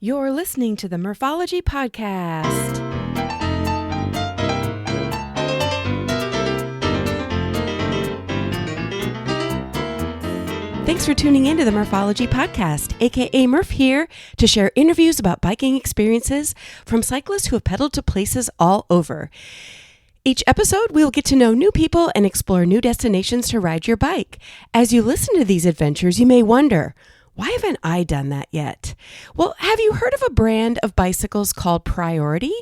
You're listening to the Morphology Podcast. Thanks for tuning in to the Morphology Podcast, aka Murph here to share interviews about biking experiences from cyclists who have pedaled to places all over. Each episode, we will get to know new people and explore new destinations to ride your bike. As you listen to these adventures, you may wonder, why haven't I done that yet? Well, have you heard of a brand of bicycles called Priority?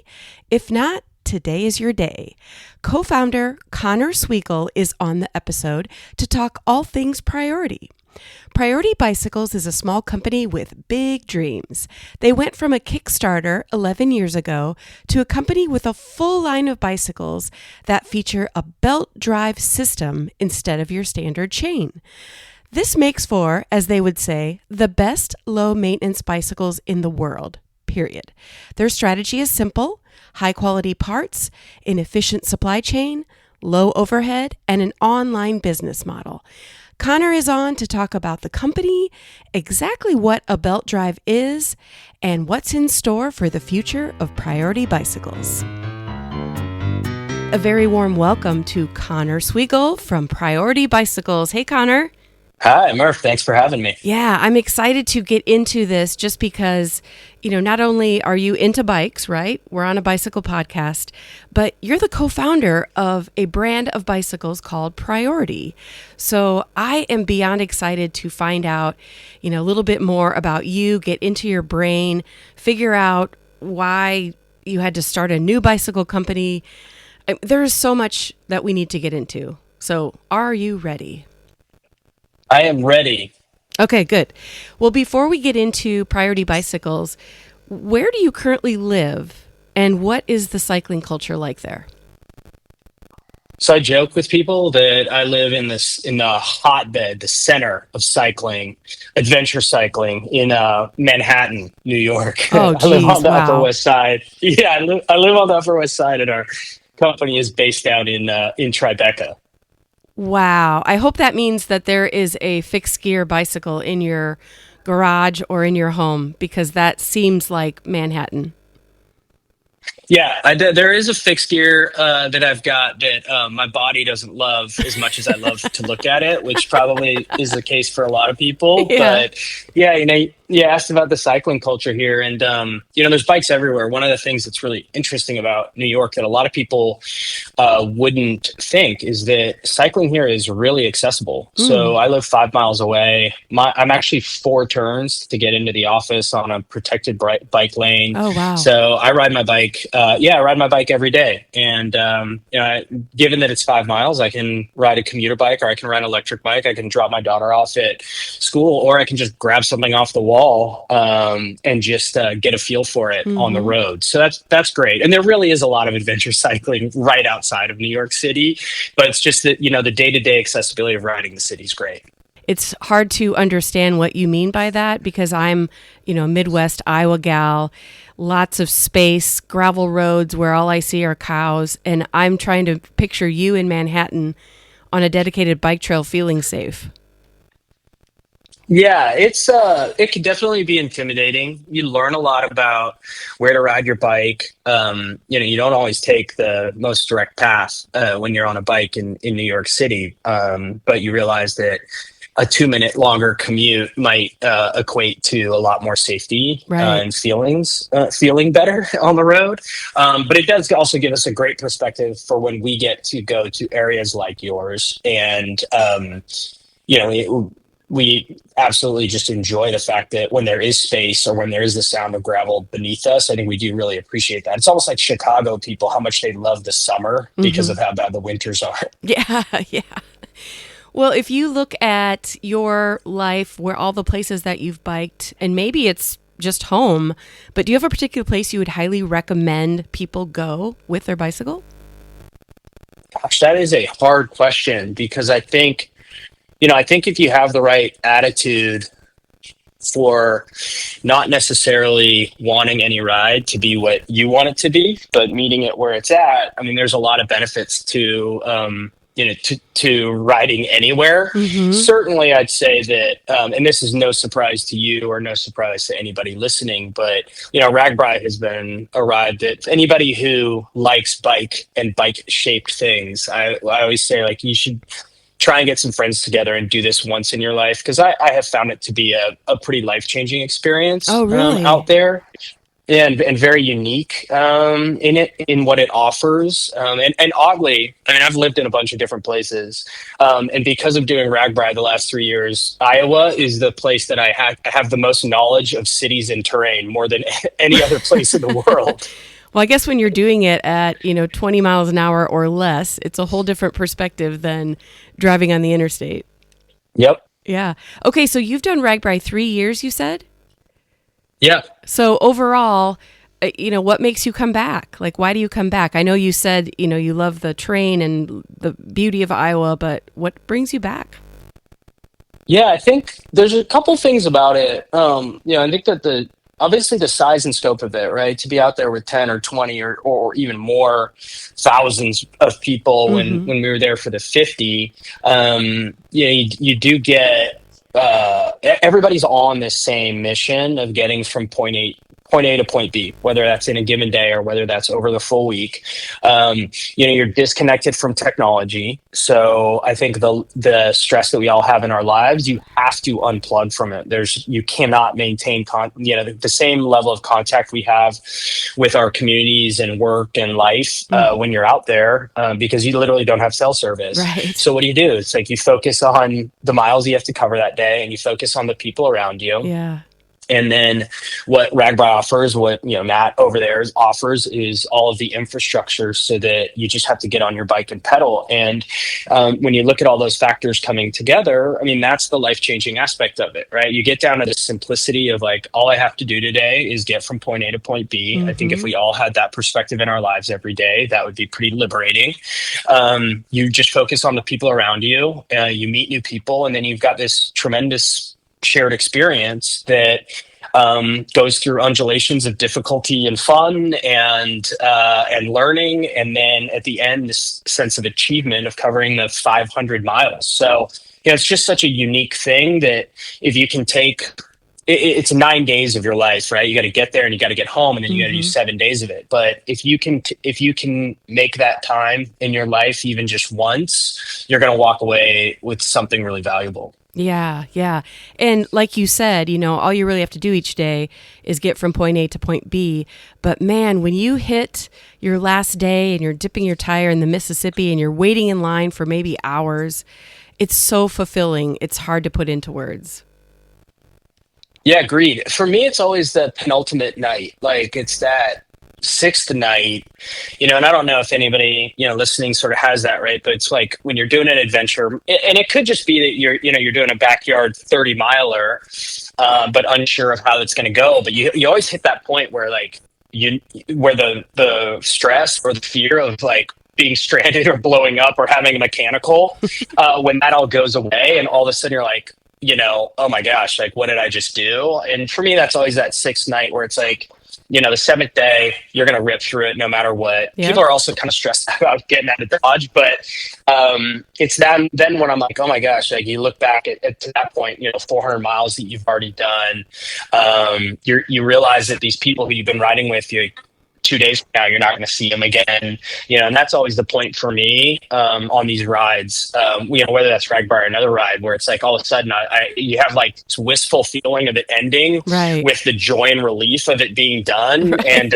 If not, today is your day. Co-founder Connor Swegle is on the episode to talk all things Priority. Priority Bicycles is a small company with big dreams. They went from a Kickstarter 11 years ago to a company with a full line of bicycles that feature a belt drive system instead of your standard chain. This makes for, as they would say, the best low-maintenance bicycles in the world, period. Their strategy is simple: high-quality parts, an efficient supply chain, low overhead, and an online business model. Connor is on to talk about the company, exactly what a belt drive is, and what's in store for the future of Priority Bicycles. A very warm welcome to Connor Swegle from Priority Bicycles. Hey, Connor. Hi, Murph. Thanks for having me. Yeah, I'm excited to get into this just because, not only are you into bikes, right? We're on a bicycle podcast, but you're the co-founder of a brand of bicycles called Priority. So I am beyond excited to find out, a little bit more about you, get into your brain, figure out why you had to start a new bicycle company. There is so much that we need to get into. So are you ready? I am ready. Okay, good. Well, before we get into Priority Bicycles, where do you currently live and what is the cycling culture like there? So I joke with people that I live in the hotbed, the center of cycling, adventure cycling in Manhattan, New York. Oh, I live on geez, the Upper wow. West Side. Yeah, I live on the Upper West Side, and our company is based down in Tribeca. Wow. I hope that means that there is a fixed gear bicycle in your garage or in your home, because that seems like Manhattan. Yeah, there is a fixed gear that I've got that my body doesn't love as much as I love to look at it, which probably is the case for a lot of people. Yeah. But yeah, you asked about the cycling culture here, and there's bikes everywhere. One of the things that's really interesting about New York that a lot of people wouldn't think is that cycling here is really accessible. So I live 5 miles away. I'm actually 4 turns to get into the office on a protected bike lane. Oh, wow. So I ride my bike. I ride my bike every day. And, given that it's 5 miles, I can ride a commuter bike, or I can ride an electric bike. I can drop my daughter off at school, or I can just grab something off the wall and just get a feel for it on the road. So that's great. And there really is a lot of adventure cycling right outside of New York City. But it's just that, the day-to-day accessibility of riding the city is great. It's hard to understand what you mean by that, because I'm, Midwest Iowa gal, lots of space, gravel roads where all I see are cows. And I'm trying to picture you in Manhattan on a dedicated bike trail feeling safe. Yeah, it can definitely be intimidating. You learn a lot about where to ride your bike. You don't always take the most direct path when you're on a bike in New York City, but you realize that a 2-minute longer commute might equate to a lot more safety Right. and feeling better on the road. But it does also give us a great perspective for when we get to go to areas like yours. And, we absolutely just enjoy the fact that when there is space, or when there is the sound of gravel beneath us, I think we do really appreciate that. It's almost like Chicago people, how much they love the summer because of how bad the winters are. Yeah, yeah. Well, if you look at your life, where all the places that you've biked, and maybe it's just home, but do you have a particular place you would highly recommend people go with their bicycle? Gosh, that is a hard question, because I think if you have the right attitude for not necessarily wanting any ride to be what you want it to be, but meeting it where it's at, I mean, there's a lot of benefits to, to riding anywhere. Certainly, I'd say that, and this is no surprise to you or no surprise to anybody listening, but RAGBRAI has been a ride that anybody who likes bike and bike shaped things, I always say, like, you should try and get some friends together and do this once in your life, because I have found it to be a pretty life-changing experience. Oh, really? Out there. And very unique in what it offers. And oddly, I mean, I've lived in a bunch of different places. And because of doing RAGBRAI the last 3 years, Iowa is the place that I have the most knowledge of cities and terrain more than any other place in the world. Well, I guess when you're doing it at 20 miles an hour or less, it's a whole different perspective than driving on the interstate. Yep. Yeah. Okay, so you've done RAGBRAI 3 years, you said? Yeah. So overall, what makes you come back? Like, why do you come back? I know you said, you love the terrain and the beauty of Iowa, but what brings you back? Yeah, I think there's a couple things about it. I think that obviously the size and scope of it, right? To be out there with 10 or 20 or even more thousands of people when we were there for the 50, you do get everybody's on this same mission of getting from point A to point B, whether that's in a given day or whether that's over the full week. You're disconnected from technology. So I think the stress that we all have in our lives, you have to unplug from it. You cannot maintain the same level of contact we have with our communities and work and life when you're out there, because you literally don't have cell service. Right. So what do? It's like you focus on the miles you have to cover that day, and you focus on the people around you. Yeah. And then what RAGBRAI offers, what Matt over there offers, is all of the infrastructure so that you just have to get on your bike and pedal. And when you look at all those factors coming together, I mean, that's the life-changing aspect of it, right? You get down to the simplicity of, like, all I have to do today is get from point A to point B. I think if we all had that perspective in our lives every day, that would be pretty liberating. You just focus on the people around you, you meet new people, and then you've got this tremendous shared experience that goes through undulations of difficulty and fun and learning, and then at the end, this sense of achievement of covering the 500 miles. So it's just such a unique thing that if you can take it's 9 days of your life, right? You got to get there and you got to get home, and then you got to do 7 days of it. But if you can make that time in your life even just once, you're going to walk away with something really valuable. Yeah, yeah. And like you said, all you really have to do each day is get from point A to point B. But man, when you hit your last day and you're dipping your tire in the Mississippi and you're waiting in line for maybe hours, it's so fulfilling. It's hard to put into words. Yeah, agreed. For me, it's always the penultimate night. Like, it's that sixth night, and I don't know if anybody, listening sort of has that, right? But it's like when you're doing an adventure, and it could just be that you're doing a backyard 30 miler, but unsure of how it's going to go. But you always hit that point where, like, where the stress or the fear of, like, being stranded or blowing up or having a mechanical, when that all goes away, and all of a sudden you're like, oh my gosh, like, what did I just do? And for me, that's always that sixth night where it's like, the seventh day, you're going to rip through it no matter what. Yep. People are also kind of stressed about getting out of Dodge, but it's then when I'm like, oh my gosh, like, you look back at to that point, 400 miles that you've already done. You realize that these people who you've been riding with, 2 days from now, you're not going to see them again, and that's always the point for me on these rides, whether that's RAGBRAI or another ride, where it's like all of a sudden you have, like, this wistful feeling of it ending, right, with the joy and relief of it being done. Right. And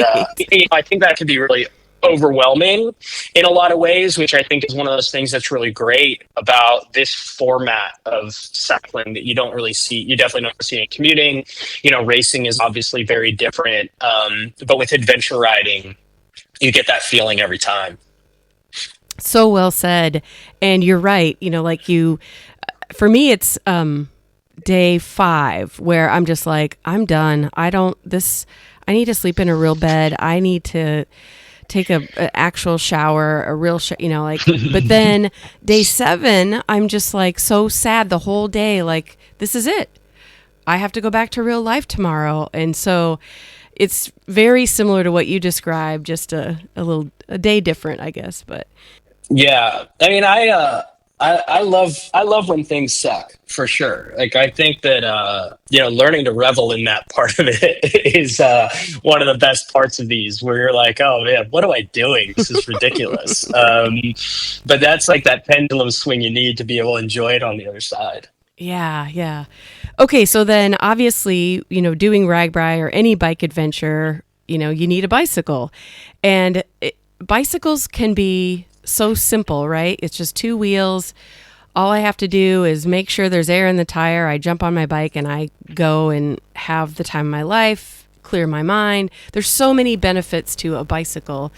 I think that could be really overwhelming in a lot of ways, which I think is one of those things that's really great about this format of cycling that you don't really see. You definitely don't see in commuting. Racing is obviously very different, but with adventure riding, you get that feeling every time. So well said. And you're right. For me, it's day 5 where I'm just like, I'm done. I need to sleep in a real bed. I need to take an actual shower, a real but then day 7, I'm just like so sad the whole day. Like, this is it. I have to go back to real life tomorrow. And so it's very similar to what you described, just a day different, I guess. But Yeah, I mean, I love when things suck for sure. Like I think that learning to revel in that part of it is one of the best parts of these, where you're like, oh man, what am I doing? This is ridiculous. But that's like that pendulum swing you need to be able to enjoy it on the other side. Yeah, yeah. Okay, so then obviously, doing Ragbri or any bike adventure, you need a bicycle. And bicycles can be so simple, right? It's just two wheels. All I have to do is make sure there's air in the tire. I jump on my bike and I go and have the time of my life, clear my mind. There's so many benefits to a bicycle.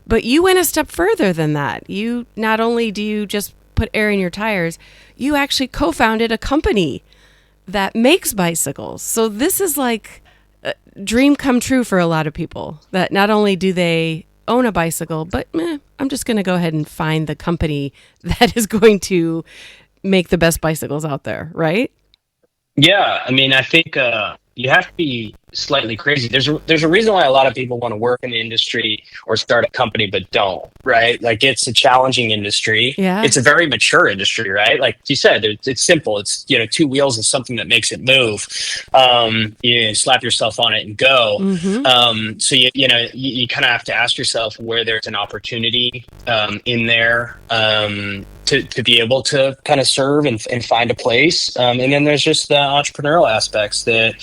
But you went a step further than that. You not only do you just put air in your tires, you actually co-founded a company that makes bicycles. So this is like a dream come true for a lot of people, that not only do they own a bicycle, but I'm just going to go ahead and find the company that is going to make the best bicycles out there, right? Yeah, I mean, I think you have to be slightly crazy. There's a reason why a lot of people want to work in the industry or start a company but don't, right? Like it's a challenging industry. Yeah. It's a very mature industry, right? Like you said, it's simple. It's two wheels and something that makes it move. You slap yourself on it and go. Mm-hmm. So you kind of have to ask yourself where there's an opportunity in there. To be able to kind of serve and find a place, and then there's just the entrepreneurial aspects that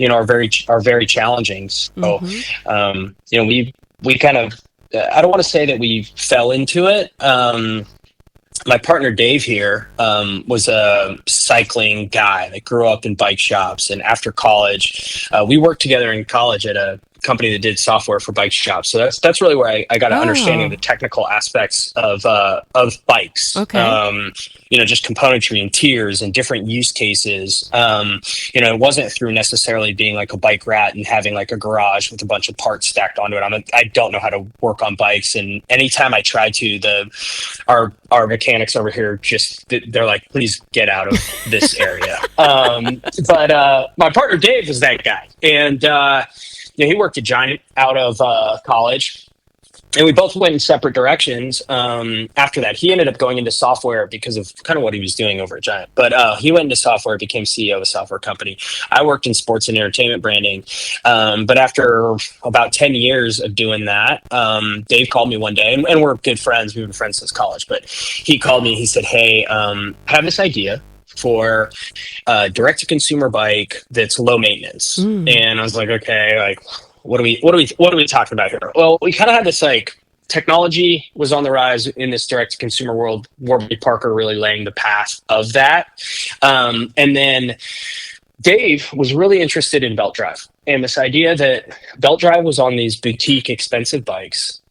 are very challenging. So we kind of, I don't want to say that we fell into it. My partner Dave here was a cycling guy that grew up in bike shops, and after college, we worked together in college at a company that did software for bike shops. So that's really where I got an understanding of the technical aspects of bikes. Okay. Just componentry and tiers and different use cases. It wasn't through necessarily being like a bike rat and having like a garage with a bunch of parts stacked onto it. I don't know how to work on bikes, and anytime I try to, our mechanics over here they're like, please get out of this area. But my partner Dave was that guy, and he worked at Giant out of college. And we both went in separate directions. After that, he ended up going into software because of kind of what he was doing over at Giant. But he went into software, became CEO of a software company. I worked in sports and entertainment branding. But after about 10 years of doing that, Dave called me one day, and we're good friends. We've been friends since college. But he called me. He said, "Hey, I have this idea for a direct-to-consumer bike that's low maintenance." And I was like, okay, like what are we talking about here? Well, we kind of had this like technology was on the rise in this direct-to-consumer world. Warby Parker really laying the path of that, and then Dave was really interested in belt drive and this idea that belt drive was on these boutique expensive bikes,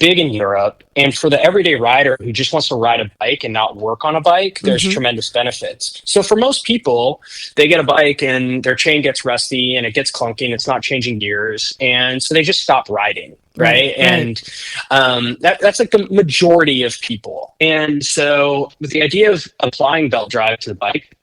big in Europe, and for the everyday rider who just wants to ride a bike and not work on a bike, there's tremendous benefits. So for most people, they get a bike and their chain gets rusty and it gets clunky and it's not changing gears, and so they just stop riding. Right. And that's like the majority of people. And so with the idea of applying belt drive to the bike,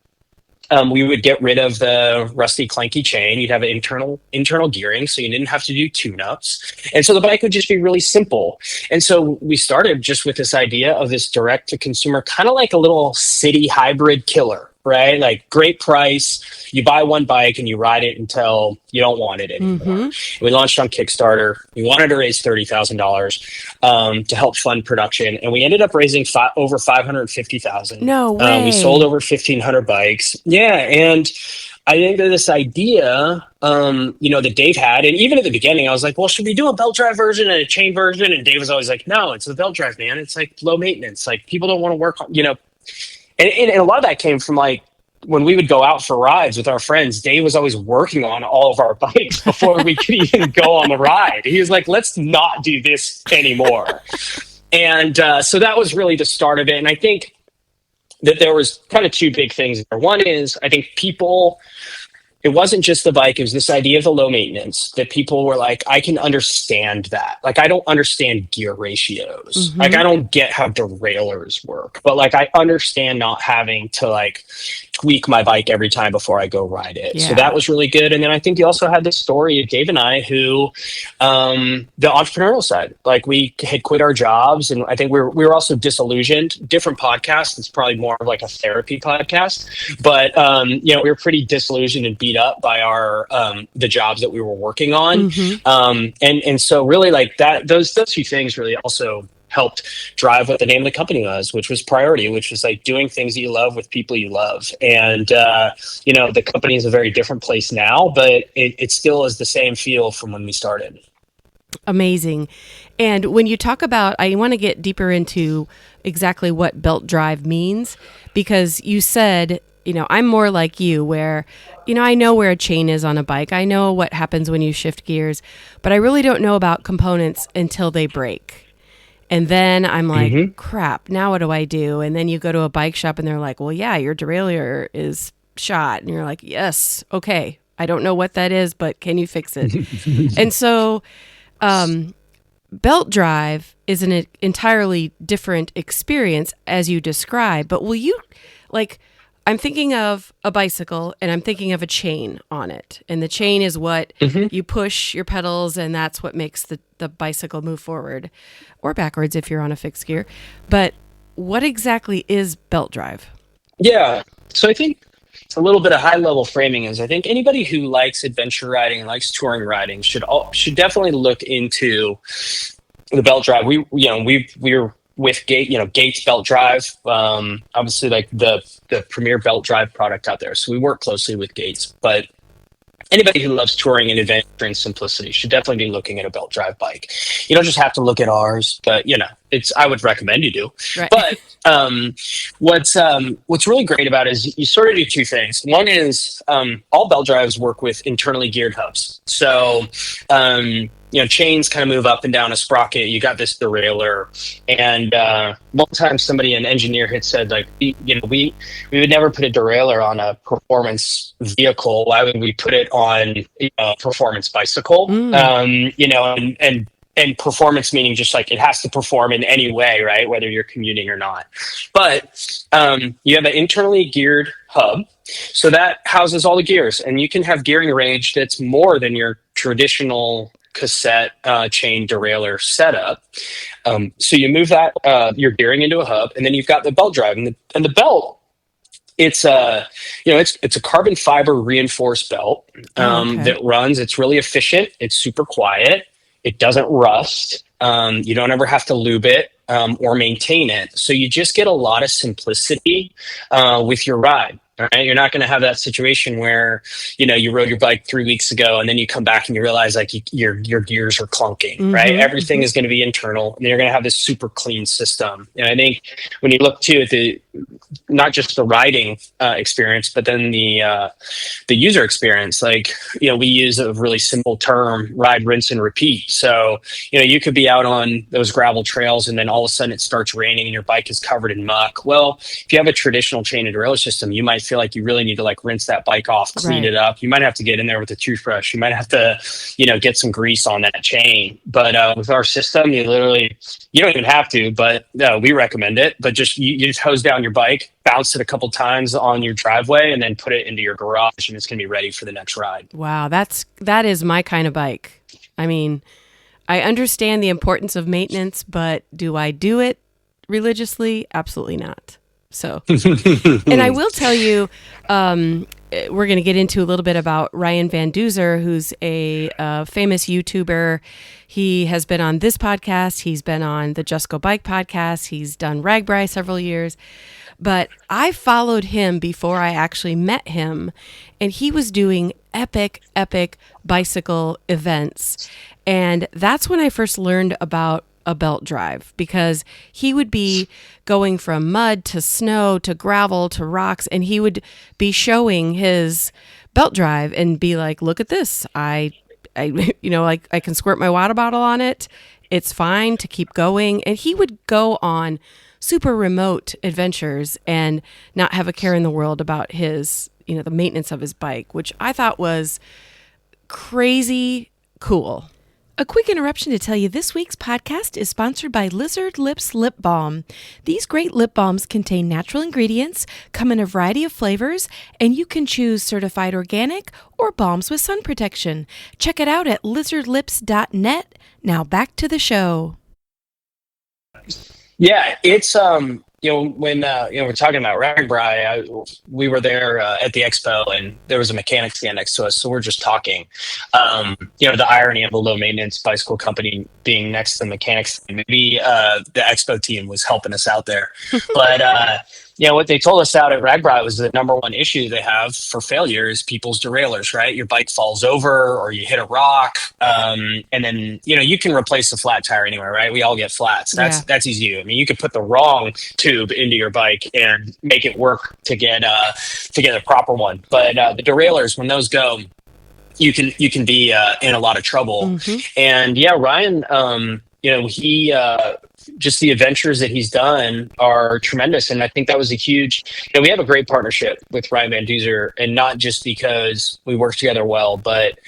we would get rid of the rusty, clanky chain. You'd have an internal gearing, so you didn't have to do tune-ups. And so the bike would just be really simple. And so we started just with this idea of this direct-to-consumer, kind of like a little city hybrid killer, right? Like great price. You buy one bike and you ride it until you don't want it anymore. We launched on Kickstarter. We wanted to raise $30,000 to help fund production, and we ended up raising over $550,000. No way. We sold over 1,500 bikes. Yeah, and I think that this idea, that Dave had, and even at the beginning, I was like, well, should we do a belt drive version and a chain version? And Dave was always like, no, it's a belt drive, man. It's like low maintenance. Like people don't want to work on, And a lot of that came from like when we would go out for rides with our friends, Dave was always working on all of our bikes before we could even go on the ride. He was like, let's not do this anymore. And so that was really the start of it. And I think that there was kind of two big things there. One is I think people it wasn't just the bike. It was this idea of the low maintenance that people were like, I can understand that. Like, I don't understand gear ratios. Like, Mm-hmm. I don't get how derailleurs work, but like, I understand not having to like tweak my bike every time before I go ride it. So Yeah. that was really good. And then I think you also had this story of Dave and I who, the entrepreneurial side, like we had quit our jobs, and I think we were also disillusioned. Different podcast. It's probably more of like a therapy podcast, but we were pretty disillusioned and beat up by our the jobs that we were working on, Mm-hmm. and so really like that those few things really also helped drive what the name of the company was, which was Priority, which was like doing things that you love with people you love. And the company is a very different place now, but it still is the same feel from when we started. Amazing. And when you talk about, I want to get deeper into exactly what belt drive means, because you said, I'm more like you where, I know where a chain is on a bike. I know what happens when you shift gears, but I really don't know about components until they break. And then I'm like, crap, now what do I do? And then you go to a bike shop and they're like, well, yeah, your derailleur is shot. And you're like, yes, okay. I don't know what that is, but can you fix it? And so belt drive is an entirely different experience as you describe, but will you, like, I'm thinking of a bicycle and I'm thinking of a chain on it. And the chain is what you push your pedals, and that's what makes the bicycle move forward or backwards if you're on a fixed gear. But what exactly is belt drive? Yeah. So I think a little bit of high level framing is I think anybody who likes adventure riding and likes touring riding should definitely look into the belt drive. We're with Gates Belt Drive, obviously like the premier belt drive product out there. So we work closely with Gates, but anybody who loves touring and adventure and simplicity should definitely be looking at a belt drive bike. You don't just have to look at ours, but I would recommend you do. Right. But what's really great about it is you sort of do two things. One is all belt drives work with internally geared hubs. So chains kind of move up and down a sprocket. You got this derailleur, and one time an engineer had said, like, we would never put a derailleur on a performance vehicle. Why would we put it on a performance bicycle? And performance meaning just like it has to perform in any way, right? Whether you're commuting or not. But you have an internally geared hub. So that houses all the gears, and you can have gearing range that's more than your traditional cassette chain derailleur setup. So you move that your gearing into a hub, and then you've got the belt drive, and the belt. It's it's a carbon fiber reinforced belt that runs. It's really efficient. It's super quiet. It doesn't rust. You don't ever have to lube it or maintain it. So you just get a lot of simplicity with your ride. All right. You're not going to have that situation where, you rode your bike 3 weeks ago and then you come back and you realize like your gears are clunking, right? Everything is going to be internal, and you're going to have this super clean system. And I think when you look too at not just the riding experience, but then the user experience, like, we use a really simple term, ride, rinse, and repeat. So, you could be out on those gravel trails and then all of a sudden it starts raining and your bike is covered in muck. Well, if you have a traditional chain and derailleur system, you might feel like you really need to like rinse that bike off, clean it up. You might have to get in there with a toothbrush. You might have to, get some grease on that chain. But with our system, you don't even have to, but we recommend it. But you just hose down your bike, bounce it a couple times on your driveway, and then put it into your garage, and it's going to be ready for the next ride. Wow, that is my kind of bike. I mean, I understand the importance of maintenance, but do I do it religiously? Absolutely not. So, and I will tell you, we're going to get into a little bit about Ryan Van Duzer, who's a famous YouTuber. He has been on this podcast. He's been on the Just Go Bike podcast. He's done Ragbri several years. But I followed him before I actually met him, and he was doing epic bicycle events. And that's when I first learned about a belt drive, because he would be going from mud to snow to gravel to rocks, and he would be showing his belt drive and be like, look at this. I can squirt my water bottle on it it's fine to keep going. And he would go on super remote adventures and not have a care in the world about his, the maintenance of his bike, which I thought was crazy cool. A quick interruption to tell you this week's podcast is sponsored by Lizard Lips Lip Balm. These great lip balms contain natural ingredients, come in a variety of flavors, and you can choose certified organic or balms with sun protection. Check it out at lizardlips.net. Now back to the show. Yeah, it's when we're talking about RAGBRAI, we were there at the expo, and there was a mechanic stand next to us, so we're just talking. The irony of a low maintenance bicycle company being next to the mechanics, maybe the expo team was helping us out there. But what they told us out at RAGBRAI was the number one issue they have for failure is people's derailleurs, right? Your bike falls over or you hit a rock, and then you can replace the flat tire anywhere, right? We all get flats. That's easy. I mean, you could put the wrong tube into your bike and make it work to get a proper one. But the derailleurs, when those go, you can be in a lot of trouble. Mm-hmm. And Ryan, he just the adventures that he's done are tremendous. And I think that was a huge, we have a great partnership with Ryan Van Duzer, and not just because we work together well, but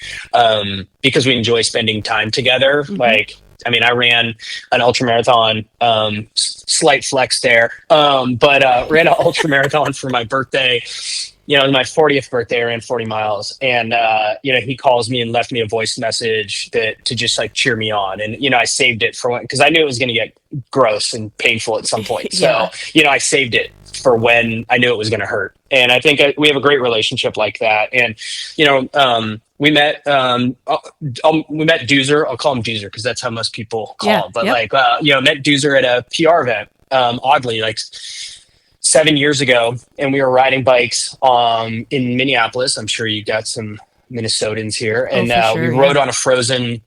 because we enjoy spending time together. Mm-hmm. I ran an ultra marathon, slight flex there, but ran an ultra marathon for my birthday. My 40th birthday, I ran 40 miles, and he calls me and left me a voice message to just like cheer me on. And I saved it for when, because I knew it was going to get gross and painful at some point. So I saved it for when I knew it was going to hurt. And I think we have a great relationship like that. And we met Duzer. I'll call him Duzer because that's how most people call him. But met Duzer at a PR event. Oddly, 7 years ago, and we were riding bikes in Minneapolis. I'm sure you got some Minnesotans here, and we rode on a frozen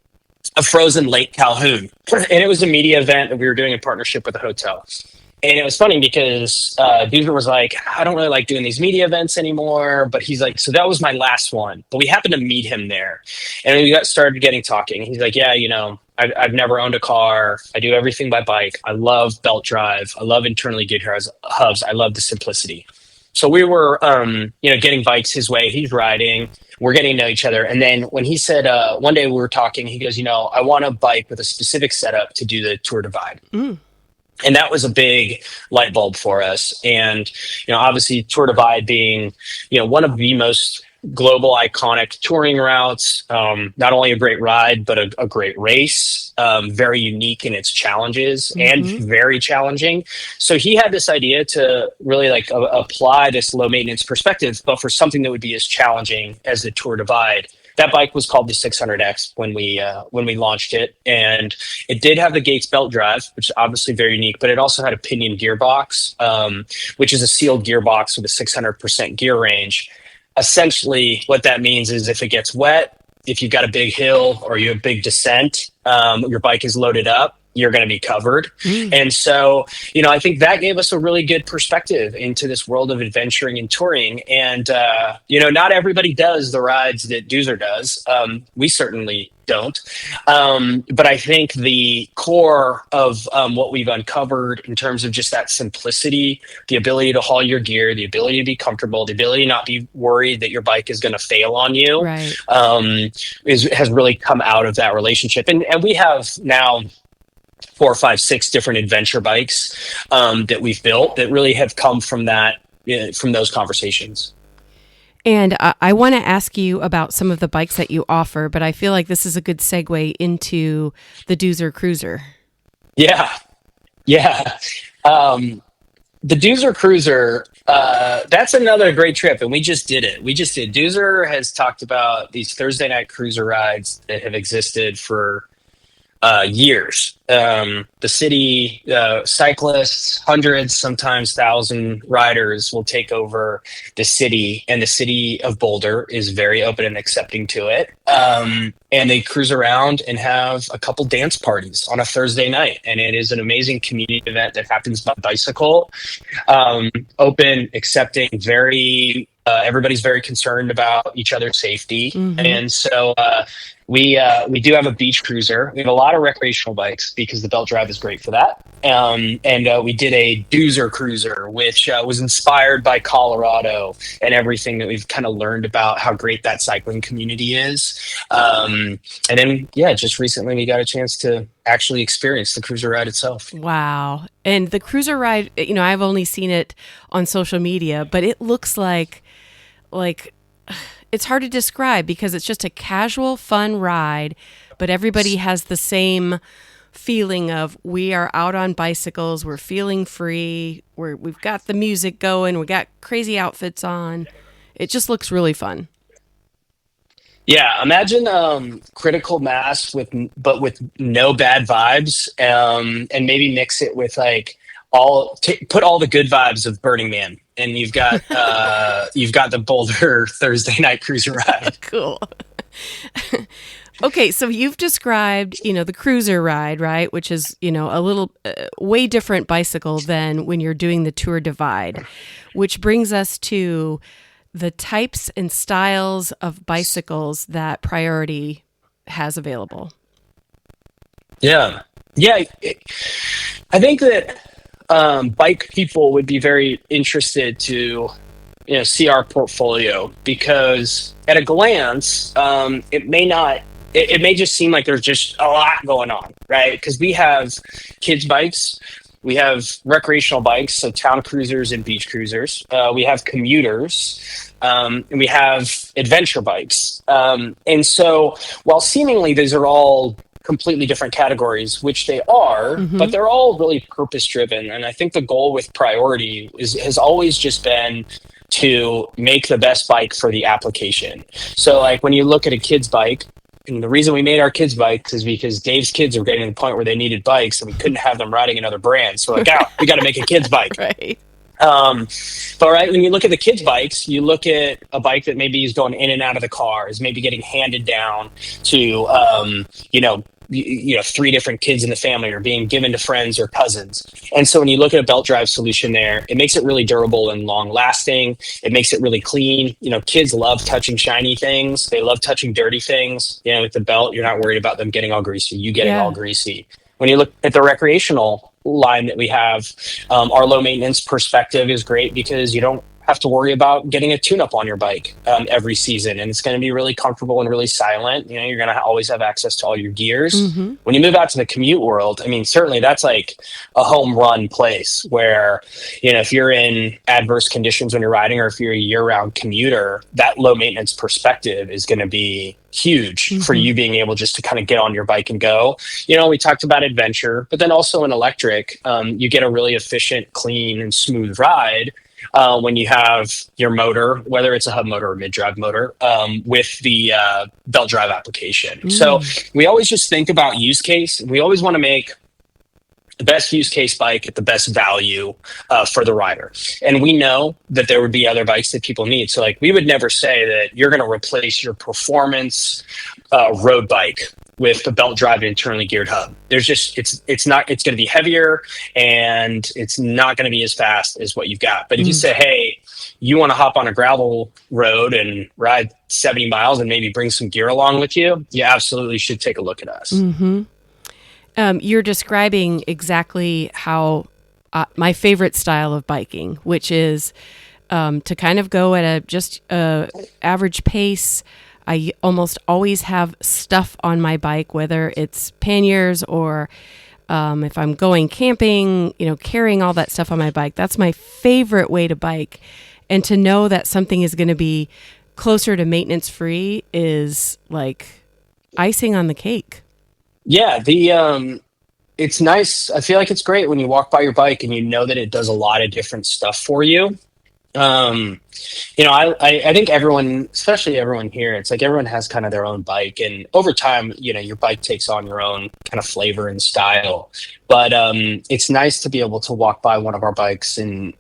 Lake Calhoun, and it was a media event that we were doing in partnership with a hotel. And it was funny because Duzer was like, I don't really like doing these media events anymore. But he's like, so that was my last one. But we happened to meet him there. And we started getting talking. He's like, I've never owned a car. I do everything by bike. I love belt drive. I love internally geared hubs. I love the simplicity. So we were, getting bikes his way. He's riding. We're getting to know each other. And then when he said, one day we were talking, he goes, I want a bike with a specific setup to do the Tour Divide. Mm. And that was a big light bulb for us. And, obviously Tour Divide being, one of the most global iconic touring routes, not only a great ride, but a great race, very unique in its challenges and very challenging. So he had this idea to really apply this low maintenance perspective, but for something that would be as challenging as the Tour Divide. That bike was called the 600X when we launched it, and it did have the Gates belt drive, which is obviously very unique, but it also had a pinion gearbox, which is a sealed gearbox with a 600% gear range. Essentially, what that means is if it gets wet, if you've got a big hill or you have big descent, your bike is loaded up, you're going to be covered. And so, I think that gave us a really good perspective into this world of adventuring and touring. And, not everybody does the rides that Duzer does. We certainly don't. But I think the core of what we've uncovered in terms of just that simplicity, the ability to haul your gear, the ability to be comfortable, the ability to not be worried that your bike is going to fail on you, right. Has really come out of that relationship. And we have now 4, 5, 6 different adventure bikes that we've built that really have come from from those conversations. And I want to ask you about some of the bikes that you offer, but I feel like this is a good segue into the Duzer Cruiser. Yeah. The Duzer Cruiser, that's another great trip, and we just did it. Duzer has talked about these Thursday night cruiser rides that have existed for years. The city, cyclists, hundreds, sometimes 1,000 riders will take over the city, and the city of Boulder is very open and accepting to it. And they cruise around and have a couple dance parties on a Thursday night. And it is an amazing community event that happens by bicycle, open, accepting, very, everybody's very concerned about each other's safety. Mm-hmm. And so, We do have a beach cruiser. We have a lot of recreational bikes because the belt drive is great for that. And we did a doozer cruiser, which was inspired by Colorado and everything that we've kind of learned about how great that cycling community is. And then, yeah, just recently we got a chance to actually experience the cruiser ride itself. Wow. And the cruiser ride, I've only seen it on social media, but it looks like it's hard to describe because it's just a casual, fun ride, but everybody has the same feeling of we are out on bicycles, we're feeling free, we've got the music going, we got crazy outfits on. It just looks really fun. Yeah, imagine critical mass with no bad vibes, and maybe mix it with like put all the good vibes of Burning Man, and you've got the Boulder Thursday night cruiser ride. Cool. Okay, so you've described, the cruiser ride, right? Which is, a little way different bicycle than when you're doing the Tour Divide, which brings us to the types and styles of bicycles that Priority has available. Yeah. I think that bike people would be very interested to see our portfolio because at a glance, it may just seem like there's just a lot going on, right? Because we have kids bikes, we have recreational bikes, so town cruisers and beach cruisers. We have commuters, and we have adventure bikes. And so while seemingly these are all completely different categories, which they are, but they're all really purpose driven. And I think the goal with Priority has always just been to make the best bike for the application. So like when you look at a kid's bike, and the reason we made our kids' bikes is because Dave's kids were getting to the point where they needed bikes and we couldn't have them riding another brand. So like, we got to make a kid's bike. Right. But when you look at the kids' bikes, you look at a bike that maybe is going in and out of the car, is maybe getting handed down to, 3 different kids in the family or being given to friends or cousins. And so when you look at a belt drive solution there, it makes it really durable and long lasting. It makes it really clean. Kids love touching shiny things. They love touching dirty things. With the belt, you're not worried about them getting all greasy, you getting all greasy. When you look at the recreational line that we have, our low maintenance perspective is great because you don't have to worry about getting a tune-up on your bike every season, and it's going to be really comfortable and really silent. You're going to always have access to all your gears. When you move out to the commute world, certainly that's like a home run place where, if you're in adverse conditions when you're riding, or if you're a year-round commuter, that low maintenance perspective is going to be huge for you being able just to kind of get on your bike and go. We talked about adventure, but then also in electric, you get a really efficient, clean, and smooth ride when you have your motor, whether it's a hub motor or mid-drive motor, with the belt drive application. So we always just think about use case. We always want to make the best use case bike at the best value for the rider. And we know that there would be other bikes that people need. So we would never say that you're going to replace your performance road bike with the belt drive internally geared hub. There's just, it's going to be heavier and it's not going to be as fast as what you've got. But if you say, hey, you want to hop on a gravel road and ride 70 miles and maybe bring some gear along with you, you absolutely should take a look at us. You're describing exactly how my favorite style of biking, which is to kind of go at a average pace. I almost always have stuff on my bike, whether it's panniers or if I'm going camping, carrying all that stuff on my bike. That's my favorite way to bike. And to know that something is going to be closer to maintenance free is like icing on the cake. Yeah, it's nice. I feel like it's great when you walk by your bike and you know that it does a lot of different stuff for you. I think everyone, especially everyone here, it's like everyone has kind of their own bike, and over time, your bike takes on your own kind of flavor and style. But it's nice to be able to walk by one of our bikes and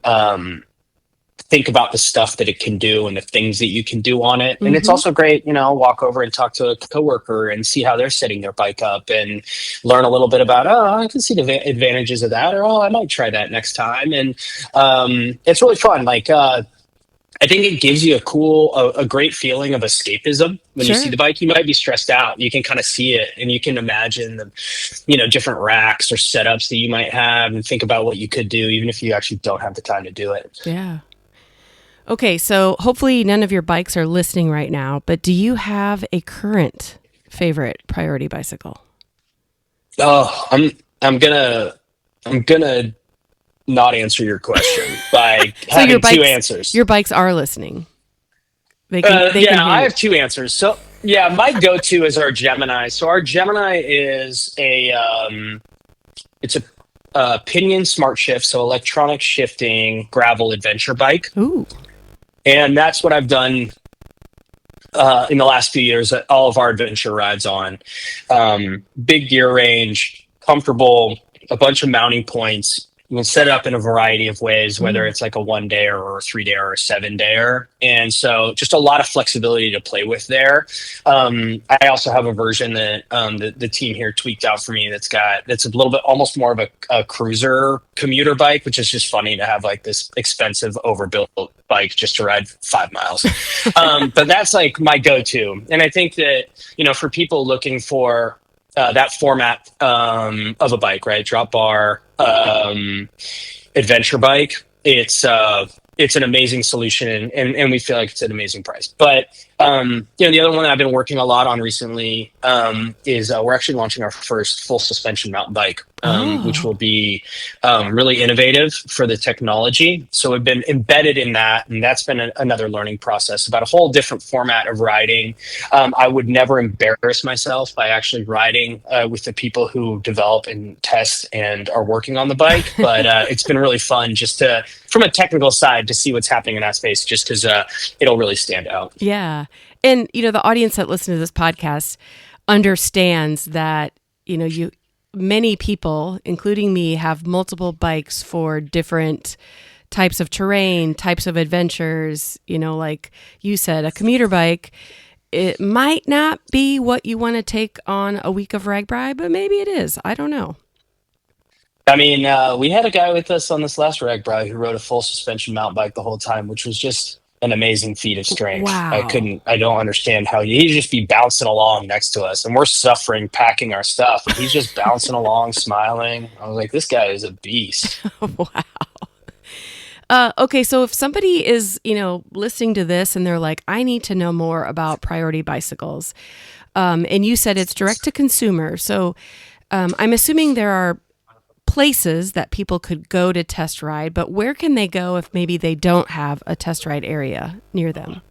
think about the stuff that it can do and the things that you can do on it. And it's also great, walk over and talk to a coworker and see how they're setting their bike up and learn a little bit about, I can see the advantages of that, or, I might try that next time. And it's really fun. I think it gives you a great feeling of escapism when you see Sure. the bike. You might be stressed out. You can kind of see it, and you can imagine the, different racks or setups that you might have, and think about what you could do, even if you actually don't have the time to do it. Yeah. Okay, so hopefully none of your bikes are listening right now, but do you have a current favorite priority bicycle? Oh, I'm gonna not answer your question by So having two answers. your bikes are listening. They can Yeah, hear I you. have two answers. So yeah, my go-to is our Gemini. So our Gemini is it's a pinion smart shift, so electronic shifting gravel adventure bike, Ooh. and that's what I've done in the last few years at all of our adventure rides on. Big gear range, comfortable, a bunch of mounting points. You can set it up in a variety of ways, whether Mm. it's like a 1 day or a 3 day or a 7 day. And so just a lot of flexibility to play with there. I also have a version that the team here tweaked out for me that's a little bit almost more of a cruiser commuter bike, which is just funny to have like this expensive overbuilt bike just to ride 5 miles. But that's like my go-to. And I think that, for people looking for that format of a bike, right? Drop bar, adventure bike. It's an amazing solution, and we feel like it's an amazing price. But the other one that I've been working a lot on recently is we're actually launching our first full suspension mountain bike, which will Oh. be really innovative for the technology. So we've been embedded in that, and that's been another learning process about a whole different format of riding. I would never embarrass myself by actually riding with the people who develop and test and are working on the bike, but it's been really fun just to, from a technical side, to see what's happening in that space, just because it'll really stand out. Yeah. And the audience that listens to this podcast understands that, many people, including me, have multiple bikes for different types of terrain, types of adventures. Like you said, a commuter bike, it might not be what you want to take on a week of RAGBRAI, but maybe it is. I don't know. I mean, we had a guy with us on this last RAGBRAI who rode a full suspension mountain bike the whole time, which was just an amazing feat of strength. Wow. I don't understand how he'd just be bouncing along next to us, and we're suffering packing our stuff, and he's just bouncing along, smiling. I was like, this guy is a beast. Wow. Okay, so if somebody is, listening to this and they're like, I need to know more about priority bicycles, and you said it's direct to consumer, so I'm assuming there are places that people could go to test ride, but where can they go if maybe they don't have a test ride area near them?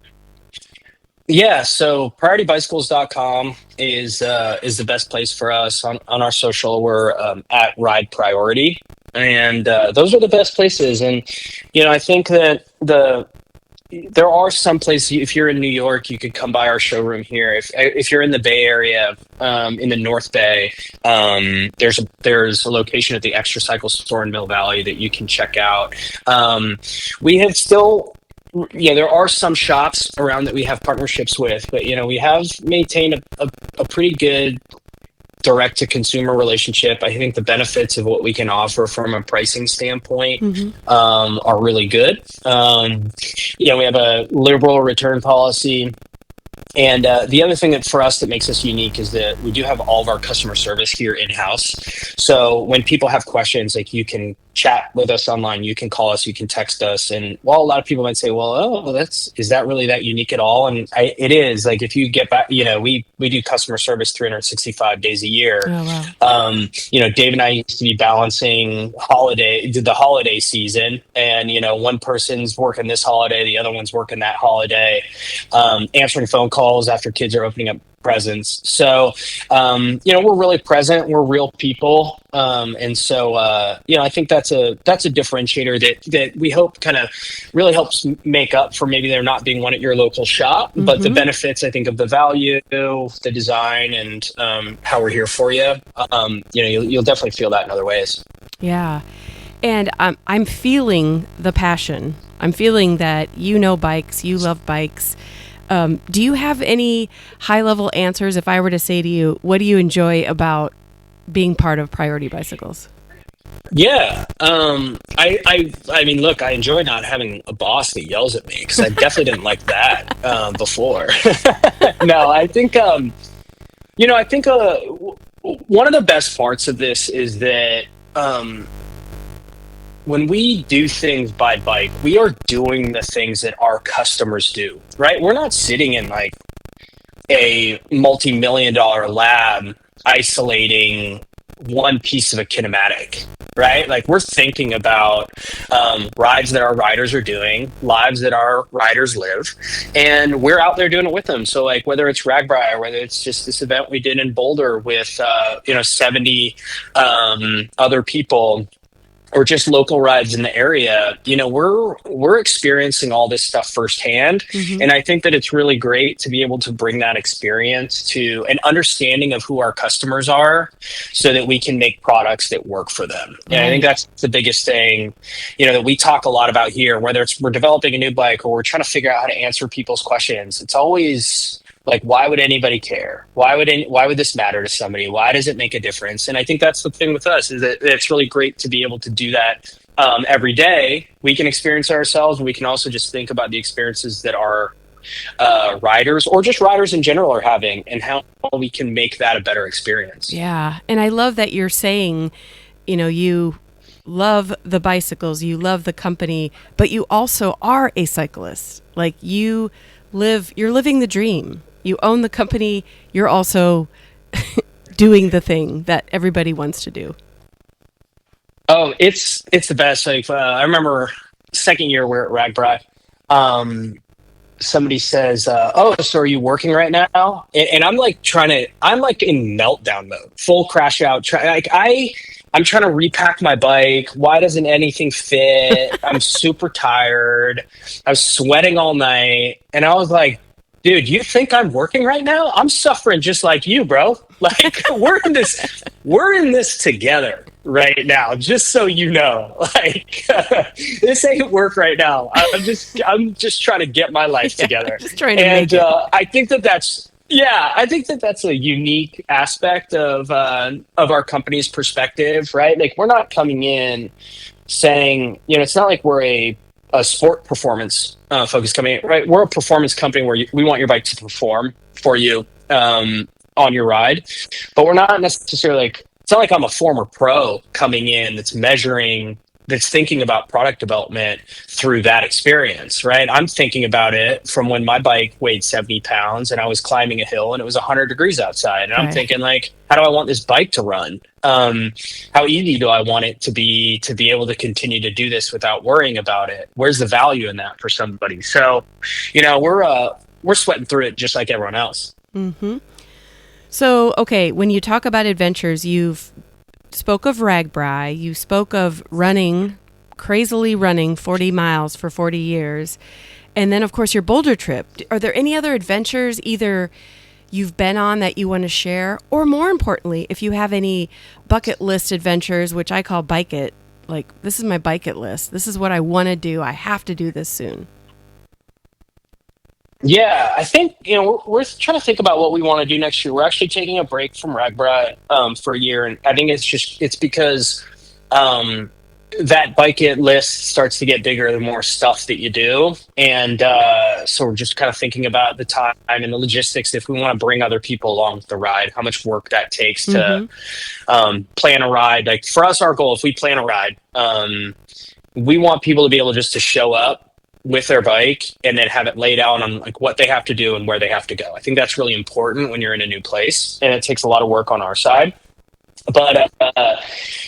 Yeah, so prioritybicycles.com is the best place for us. On our social, we're at Ride Priority, and those are the best places. And I think that there are some places. If you're in New York, you could come by our showroom here. If you're in the Bay Area, in the North Bay, there's a location at the Extra Cycle store in Mill Valley that you can check out. We have still. Yeah, there are some shops around that we have partnerships with, but we have maintained a pretty good direct to consumer relationship. I think the benefits of what we can offer from a pricing standpoint Mm-hmm. are really good. We have a liberal return policy. And the other thing that for us that makes us unique is that we do have all of our customer service here in-house. So when people have questions, like, you can chat with us online, you can call us, you can text us. And while a lot of people might say, well, is that really that unique at all? And it is. Like, if you get back, we do customer service 365 days a year. Oh, wow. Dave and I used to be balancing the holiday season, and one person's working this holiday, the other one's working that holiday, answering phone calls after kids are opening up presents. So we're really present, we're real people, and so I think that's a differentiator that we hope kind of really helps make up for maybe there not being one at your local shop, but the Mm-hmm. benefits, I think, of the value, the design, and how we're here for you. You'll definitely feel that in other ways. Yeah. And I'm feeling the passion. I'm feeling that bikes, you love bikes. Do you have any high-level answers if I were to say to you, what do you enjoy about being part of Priority Bicycles? Yeah. I mean, look, I enjoy not having a boss that yells at me because I definitely didn't like that before. No, I think I think one of the best parts of this is that um, when we do things by bike, we are doing the things that our customers do, right? We're not sitting in like a multi-million dollar lab isolating one piece of a kinematic, right? Like we're thinking about rides that our riders are doing, lives that our riders live, and we're out there doing it with them. So like whether it's Ragbri, whether it's just this event we did in Boulder with 70 other people, or just local rides in the area, we're experiencing all this stuff firsthand. Hmm. And I think that it's really great to be able to bring that experience to an understanding of who our customers are so that we can make products that work for them. And I think Right. that's the biggest thing, that we talk a lot about here, whether it's we're developing a new bike or we're trying to figure out how to answer people's questions. It's always like, why would anybody care? Why would this matter to somebody? Why does it make a difference? And I think that's the thing with us is that it's really great to be able to do that every day. We can experience ourselves, and we can also just think about the experiences that our riders or just riders in general are having, and how we can make that a better experience. Yeah. And I love that you're saying, you love the bicycles, you love the company, but you also are a cyclist. Like you're living the dream. You own the company. You're also doing the thing that everybody wants to do. Oh, it's the best. Like I remember second year we're at Ragbri. Um, Somebody says, "Oh, so are you working right now?" And I'm like I'm like in meltdown mode, full crash out. I'm trying to repack my bike. Why doesn't anything fit? I'm super tired. I was sweating all night, and I was like, "Dude, you think I'm working right now? I'm suffering just like you, bro. Like we're in this together." Right now, just so you know, like this ain't work right now. I'm just trying to get my life Yeah. together, Just trying to make and it. I think I think that that's a unique aspect of our company's perspective, right? Like we're not coming in saying, it's not like we're a sport performance focused company, right? We're a performance company where we want your bike to perform for you on your ride, but we're not necessarily like, it's not like I'm a former pro coming in that's thinking about product development through that experience, right? I'm thinking about it from when my bike weighed 70 pounds and I was climbing a hill and it was 100 degrees outside. And I'm Right. thinking like, how do I want this bike to run? How easy do I want it to be able to continue to do this without worrying about it? Where's the value in that for somebody? So, we're sweating through it just like everyone else. Hmm. So, okay, when you talk about adventures, you've spoke of Ragbri, you spoke of crazily running 40 miles for 40 years, and then, of course, your Boulder trip. Are there any other adventures either you've been on that you want to share, or more importantly, if you have any bucket list adventures, which I call bike it, like, this is my bucket list. This is what I want to do. I have to do this soon. Yeah, I think we're trying to think about what we want to do next year. We're actually taking a break from Ragbri for a year, and I think it's because um, that bucket list starts to get bigger the more stuff that you do, and so we're just kind of thinking about the time and the logistics. If we want to bring other people along with the ride, how much work that takes to Mm-hmm. plan a ride. Like for us, our goal, if we plan a ride, we want people to be able just to show up with their bike and then have it laid out on like what they have to do and where they have to go. I think that's really important when you're in a new place, and it takes a lot of work on our side. But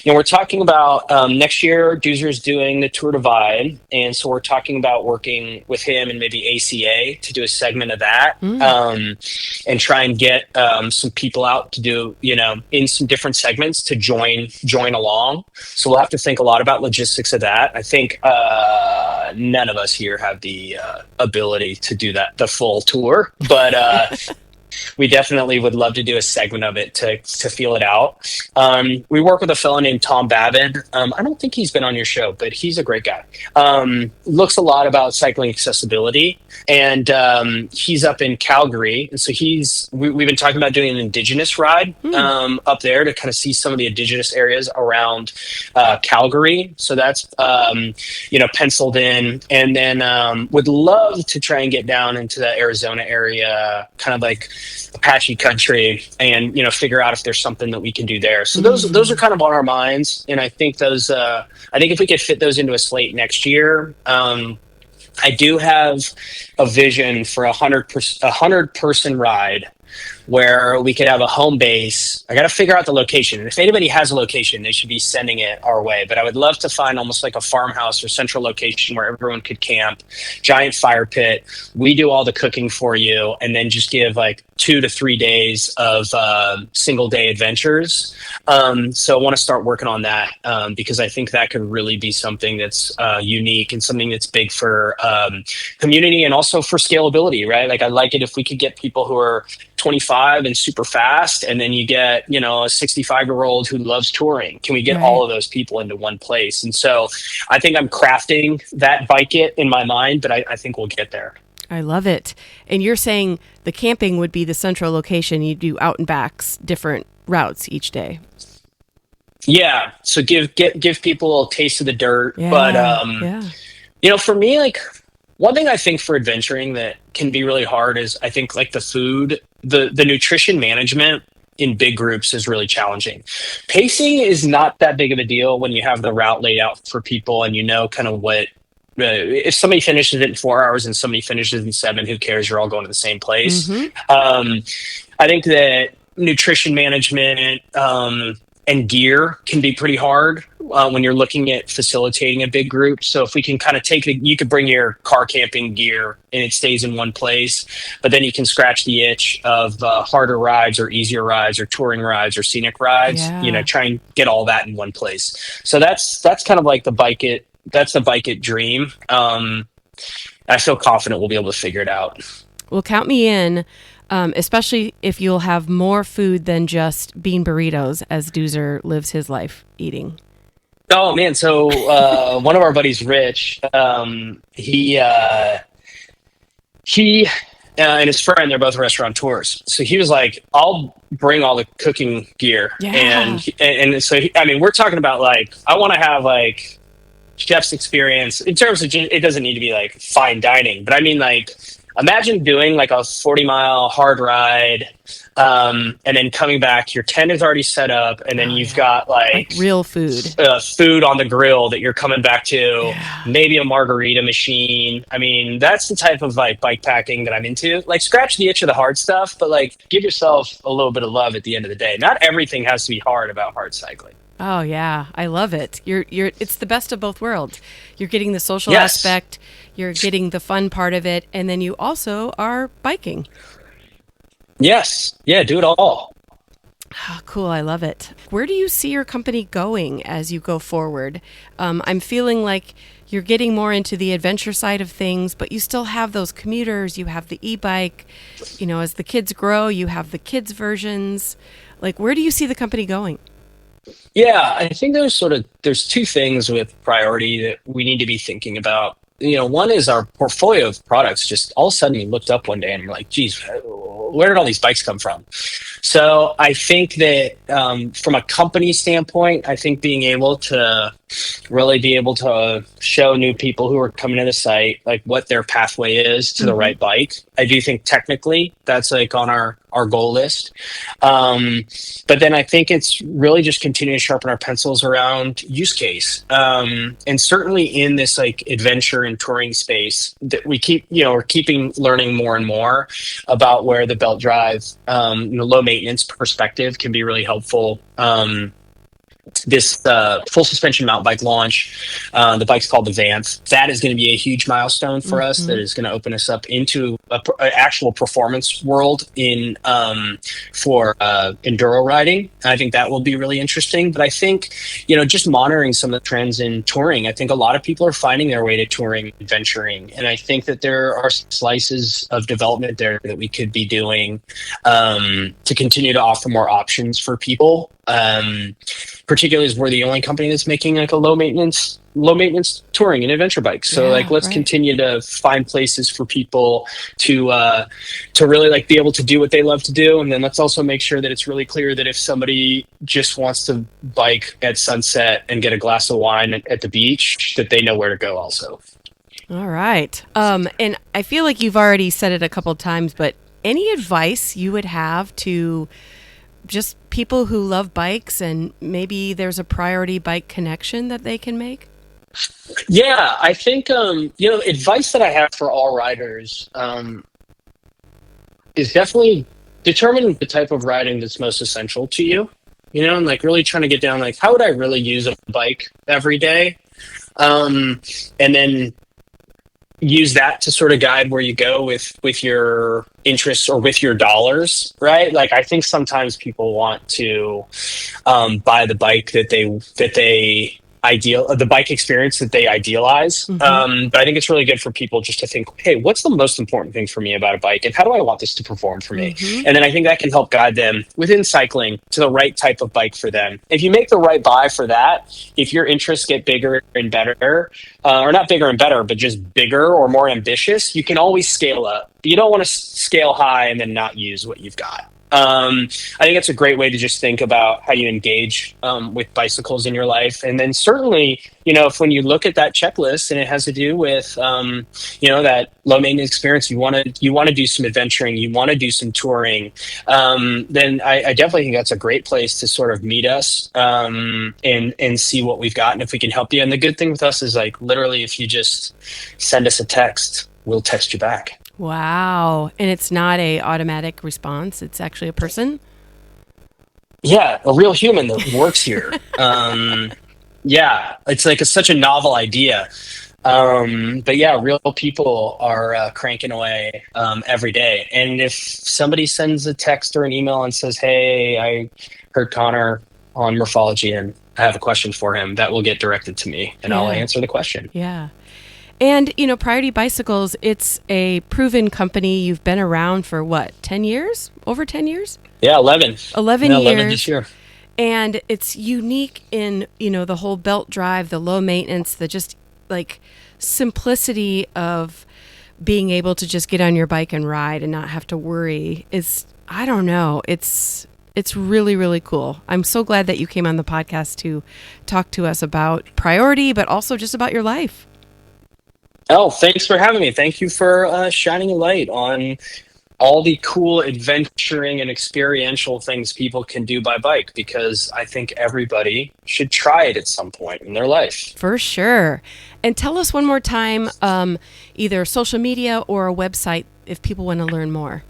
we're talking about next year. Doozer's doing the Tour Divide, and so we're talking about working with him and maybe ACA to do a segment of that, Mm. and try and get some people out to do in some different segments to join along. So we'll have to think a lot about logistics of that. I think none of us here have the ability to do that the full tour, but we definitely would love to do a segment of it to feel it out. We work with a fellow named Tom Babin. I don't think he's been on your show, but he's a great guy. Looks a lot about cycling accessibility, and he's up in Calgary, and so we've been talking about doing an Indigenous ride up there to kind of see some of the Indigenous areas around Calgary. So that's penciled in, and then would love to try and get down into the Arizona area, kind of like Apache country, and figure out if there's something that we can do there. So those are kind of on our minds, and I think if we could fit those into a slate next year. I do have a vision for a 100-person ride where we could have a home base. I got to figure out the location. And if anybody has a location, they should be sending it our way. But I would love to find almost like a farmhouse or central location where everyone could camp, giant fire pit. We do all the cooking for you, and then just give like 2 to 3 days of single day adventures. So I want to start working on that because I think that could really be something that's unique and something that's big for community and also for scalability, right? Like I like it if we could get people who are 25 and super fast, and then you get a 65-year-old who loves touring. Can we get all of those people into one place? And so I think I'm crafting that bike it in my mind, but I think we'll get there. I love it. And you're saying the camping would be the central location. You do out and backs, different routes each day. Yeah. So give people a taste of the dirt. Yeah, but for me, like one thing I think for adventuring that can be really hard is I think like the food, the nutrition management in big groups is really challenging. Pacing is not that big of a deal when you have the route laid out for people and kind of what, if somebody finishes it in 4 hours and somebody finishes in 7, who cares? You're all going to the same place. I think that nutrition management and gear can be pretty hard when you're looking at facilitating a big group. So if we can kind of you could bring your car camping gear and it stays in one place, but then you can scratch the itch of harder rides or easier rides or touring rides or scenic rides, try and get all that in one place. So that's kind of like the bike it. That's the bike it dream. I feel confident we'll be able to figure it out. Well, count me in, especially if you'll have more food than just bean burritos, as Doozer lives his life eating. Oh man! So one of our buddies, Rich, he and his friend, they're both restaurateurs. So he was like, "I'll bring all the cooking gear," and so we're talking about like I want to have like chef's experience in terms of it doesn't need to be like fine dining, but I mean like imagine doing like a 40-mile hard ride and then coming back, your tent is already set up, and then you've got like real food on the grill that you're coming back to, maybe a margarita machine. I mean, that's the type of like bike packing that I'm into. Like scratch the itch of the hard stuff, but like give yourself a little bit of love at the end of the day. Not everything has to be hard about hard cycling. Oh yeah, I love it. It's the best of both worlds. You're getting the social aspect, you're getting the fun part of it, and then you also are biking. Yes. Yeah, do it all. Oh, cool. I love it. Where do you see your company going as you go forward? I'm feeling like you're getting more into the adventure side of things, but you still have those commuters, you have the e-bike, as the kids grow, you have the kids versions. Like, where do you see the company going? Yeah, I think there's two things with priority that we need to be thinking about. One is our portfolio of products. Just all of a sudden you looked up one day and you're like, geez, where did all these bikes come from? So I think that from a company standpoint, I think being able to really be able to show new people who are coming to the site, like what their pathway is to the right bike. I do think technically that's like on our goal list. But then I think it's really just continuing to sharpen our pencils around use case. And certainly in this like adventure and touring space that we we're keeping learning more and more about where the belt drive, low maintenance perspective can be really helpful. full suspension mountain bike launch. The bike's called the Vamp. That is going to be a huge milestone for us. That is going to open us up into an actual performance world for enduro riding. I think that will be really interesting. But I think, just monitoring some of the trends in touring, I think a lot of people are finding their way to touring, adventuring. And I think that there are slices of development there that we could be doing to continue to offer more options for people. Particularly as we're the only company that's making like a low maintenance touring and adventure bike. So let's continue to find places for people to really like be able to do what they love to do. And then let's also make sure that it's really clear that if somebody just wants to bike at sunset and get a glass of wine at the beach, that they know where to go also. All right. And I feel like you've already said it a couple of times, but any advice you would have to just people who love bikes and maybe there's a priority bike connection that they can make? Yeah, I think, advice that I have for all riders is definitely determine the type of riding that's most essential to you, and like really trying to get down, like, how would I really use a bike every day? And then use that to sort of guide where you go with your interests or with your dollars, right? Like, I think sometimes people want to buy the bike the bike experience that they idealize. But I think it's really good for people just to think, hey, what's the most important thing for me about a bike, and how do I want this to perform for me? And then I think that can help guide them within cycling to the right type of bike for them. If you make the right buy for that, if your interests get bigger and better, or not bigger and better, but just bigger or more ambitious, you can always scale up. You don't want to scale high and then not use what you've got. I think it's a great way to just think about how you engage with bicycles in your life. And then certainly, if when you look at that checklist and it has to do with, that low maintenance experience, you want to do some adventuring, you want to do some touring, then I definitely think that's a great place to sort of meet us and see what we've got and if we can help you. And the good thing with us is, like, literally, if you just send us a text, we'll text you back. Wow. And it's not a automatic response. It's actually a person? Yeah, a real human that works here. It's like such a novel idea. But yeah, real people are cranking away every day. And if somebody sends a text or an email and says, hey, I heard Connor on Morphology and I have a question for him, that will get directed to me and I'll answer the question. Yeah. And, Priority Bicycles, it's a proven company. You've been around for what, 10 years? Over 10 years? Yeah, 11. 11 years. 11 this year. And it's unique in, the whole belt drive, the low maintenance, the just like simplicity of being able to just get on your bike and ride and not have to worry. I don't know. It's really, really cool. I'm so glad that you came on the podcast to talk to us about Priority, but also just about your life. Oh, thanks for having me. Thank you for shining a light on all the cool adventuring and experiential things people can do by bike, because I think everybody should try it at some point in their life. For sure. And tell us one more time, either social media or a website if people want to learn more.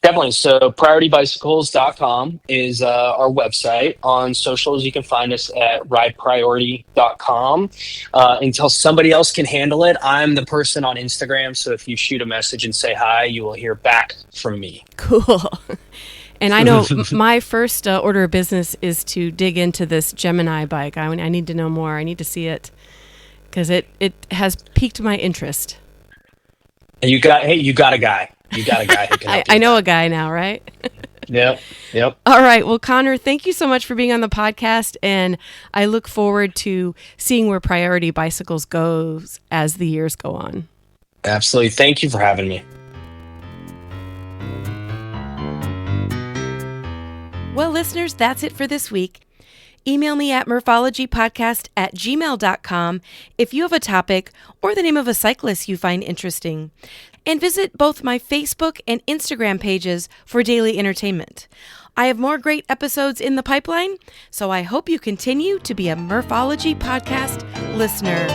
Definitely. So prioritybicycles.com is our website. On socials, you can find us at ridepriority.com. Until somebody else can handle it, I'm the person on Instagram. So if you shoot a message and say hi, you will hear back from me. Cool. And I know my first order of business is to dig into this Gemini bike. I need to know more. I need to see it because it has piqued my interest. And you got a guy. You got a guy who can help you. I know a guy now, right? Yep. All right. Well, Connor, thank you so much for being on the podcast. And I look forward to seeing where Priority Bicycles goes as the years go on. Absolutely. Thank you for having me. Well, listeners, that's it for this week. Email me at morphologypodcast@gmail.com if you have a topic or the name of a cyclist you find interesting. And visit both my Facebook and Instagram pages for daily entertainment. I have more great episodes in the pipeline, so I hope you continue to be a Morphology Podcast listener.